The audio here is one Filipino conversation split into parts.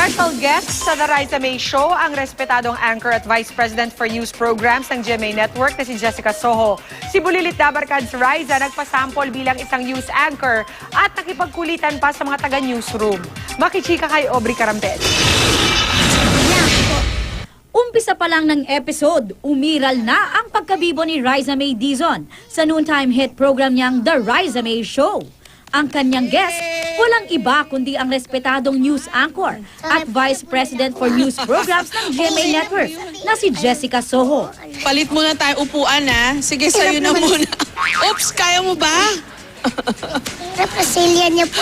Special guest sa The Riza May Show, ang respetadong anchor at Vice President for News Programs ng GMA Network na si Jessica Soho. Si Bulilit Dabarkad si Riza nagpasample bilang isang news anchor at nakipagkulitan pa sa mga taga-newsroom. Makichika kay Aubrey Carampel. Umpisa pa lang ng episode, umiral na ang pagkabibo ni Riza May Dizon sa noontime hit program niyang The Riza May Show. Ang kanyang guest, walang iba kundi ang respetadong news anchor at Vice President for News Programs ng GMA Network na si Jessica Soho. Palit muna tayo upuan, ha? Sige, sa'yo na muna. Oops, kaya mo ba? Represilya niya po.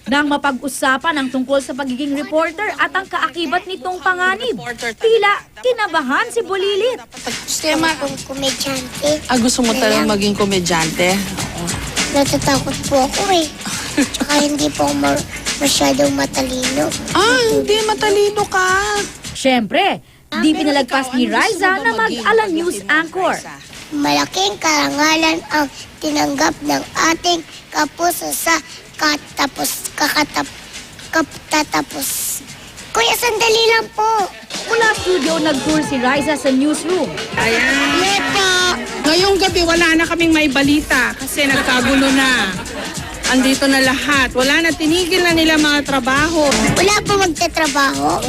Nang mapag-usapan ang tungkol sa pagiging reporter at ang kaakibat nitong panganib, tila kinabahan si Bulilit. Gusto mo akong komedyante. Gusto mo talagang maging komedyante? Natatakot po ako eh. Tsaka hindi po ako masyadong matalino. Hindi. Matalino ka. Siyempre, di pinalagpas ni Riza na mag-ala news anchor. Malaking karangalan ang tinanggap ng ating kapuso sa katatapos. Kuya, sandali lang po. Mula studio, nag-tour si Riza sa newsroom. Ayan. Lepo! Ngayong gabi, wala na kaming may balita kasi nagkagulo na. Andito na lahat. Wala na, tinigil na nila mga trabaho. Wala po magtatrabaho.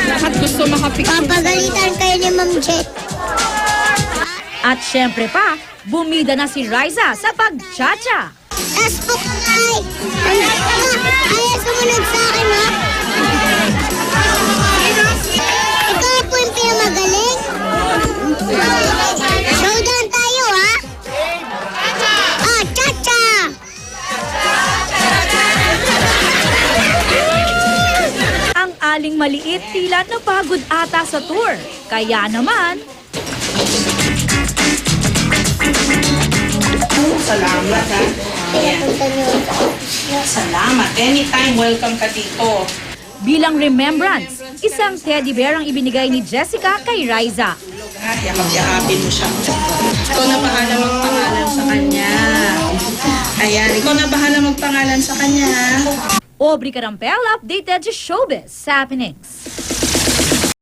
Lahat gusto makapicture. Papagalitan kayo ni Ma'am Jet. At syempre pa, bumida na si Riza sa pag-cha-cha. Tas po kay! Ayaw sumunod sa akin, ha? Ikaw po yung pinamagaling. Showdown tayo, ha? Cha-cha! Ang aling maliit tila napagod ata sa tour. Kaya naman, Salamat, ha? Pinapunta niyo. Salamat. Anytime, welcome ka dito. bilang remembrance, isang teddy bear ang ibinigay ni Jessica kay Riza. Yakap-yakapin mo siya. Ikaw na bahala magpangalan sa kanya. Ayan, ikaw na bahala magpangalan sa kanya. Aubrey Carampel, updated sa Showbiz Happenings.